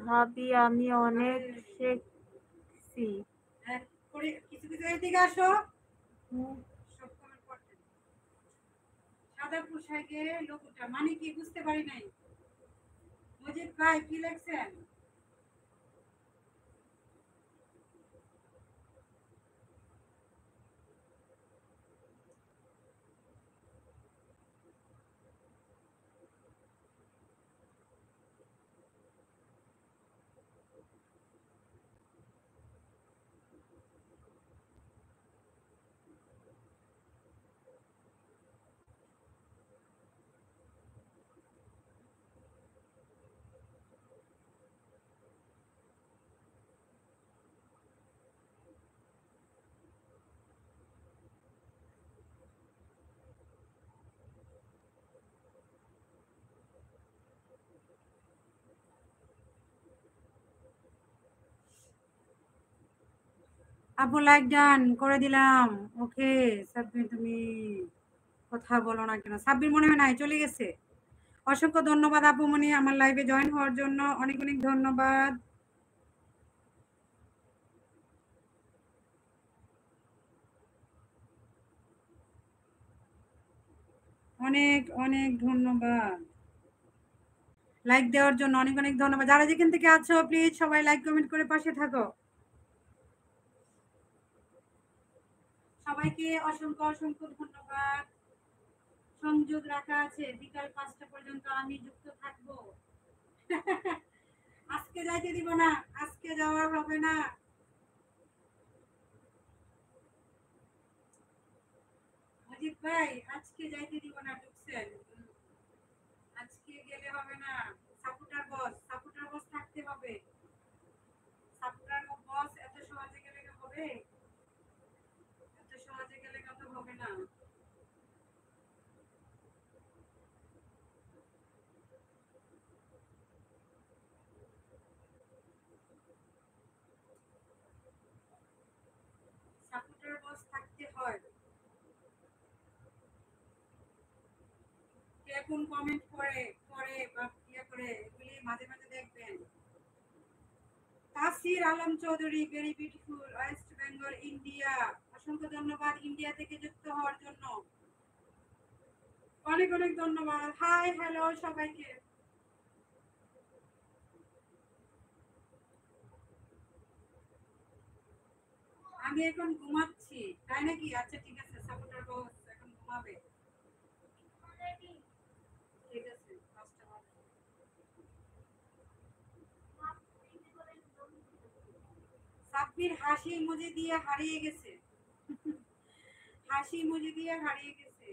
ভাবি আমি অনেক শেখছি। কিছু কিছু এদিকে আসো। সাদা পোশাকে লোকটা মানে কি বুঝতে পারি নাই। মজিদ ভাই কি লেখছেন? আপু লাইক ডান করে দিলাম। ওকে সাব্বির তুমি কথা বলো না কেন? সাব্বির মনে হয় নাই, চলে গেছে। অসংখ্য ধন্যবাদ আপু মনি আমার লাইভে জয়েন হওয়ার জন্য, অনেক অনেক ধন্যবাদ। অনেক অনেক ধন্যবাদ লাইক দেওয়ার জন্য, অনেক অনেক ধন্যবাদ। যারা যেখান থেকে আছো প্লিজ সবাই লাইক কমেন্ট করে পাশে থাকো। সবাইকে অসংখ্য অসংখ্য ধন্যবাদ। সংযোগ রাখা আছে, বিকাল 5টা পর্যন্ত আমি যুক্ত থাকবো। আজকে যাইতে দিব না, আজকে যাওয়া হবে না। মজিদ ভাই আজকে যাইতে দিব না, ঢুকছেন? আজকে গেলে হবে না। সাপোর্টার বস থাকতে হবে। সাপোর্টার বস এত সহজে গেলে হবে? এত সহজে গেলে কত হবে না। সাপোর্টার বস থাকতে হয়। কে কোন কমেন্ট করে করে বা ইয়ে করে এগুলি মাঝে মাঝে দেখবেন। Tasir Alam Chowdhury very beautiful, West Bengal India. অসংখ্য ধন্যবাদ ইন্ডিয়া থেকে যুক্ত হওয়ার জন্য, অনেক অনেক ধন্যবাদ। হাই হ্যালো সবাইকে। আমি এখন ঘুমাচ্ছি, তাই নাকি? আচ্ছা ঠিক আছে, সাপোর্টার বস এখন ঘুমাবে। ঠিক আছে, 5টা বাজে। সাব্বির হাসি ইমোজি দিয়ে হারিয়ে গেছে। হাসি ইমোজি দিয়ে হারিয়ে গেছে।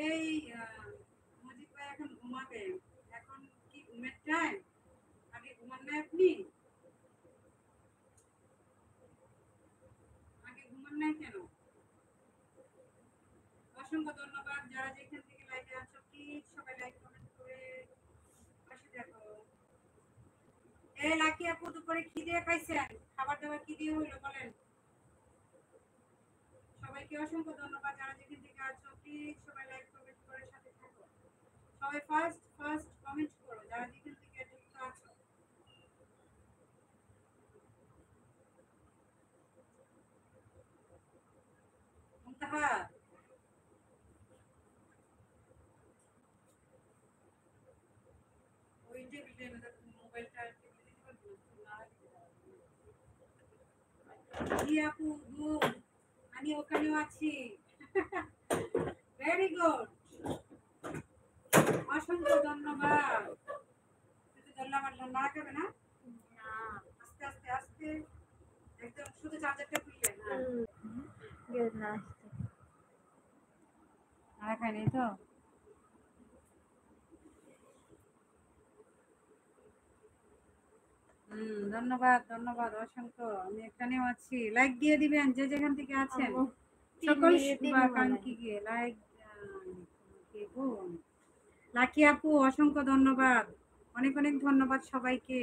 এই মজিদ ভাই এখন ঘুমাবে। এখন কি ঘুমের টাইম? আগে ঘুমান না আপনি? আগে ঘুমান নাই কেন? অসংখ্য ধন্যবাদ যারা যেখান থেকে লাইভে আছো প্লিজ সবাই লাইক কমেন্ট করে পাশে দেখো। এই লাকি আপু দুপুরে কি দিয়ে খাইছেন? খাবার দাবার কি দিয়ে হইলো বলেন? সবাইকে অসংখ্য ধন্যবাদ যারা যেখান থেকে আছো প্লিজ সবাই লাইক কমেন্ট করে সাথে থাকো। সবাই ফার্স্ট ফার্স্ট কমেন্ট করো যারা যেখান থেকে যুক্ত আছো। মুনতাহা ওই টেবিলে মোবাইলটা টেবিলে দিতে পারবো না। জি আপু গুড, আমি ওখানেও আছি। ভেরি গুড, অসংখ্য ধন্যবাদ। শুধু ধন্যবাদ নাড়া খাবে না? আস্তে আস্তে আস্তে, একদম শুধু চার্জারটা খুললেন। নাড়া খায়নি তো? ধন্যবাদ ধন্যবাদ অসংখ্য। আমি এখানেও আছি, লাইক দিয়ে দিবেন যে যেখান থেকে আছেন। সকল শুভাকাঙ্ক্ষীকে লাইক লাকি আপু অসংখ্য ধন্যবাদ, অনেক অনেক ধন্যবাদ সবাইকে।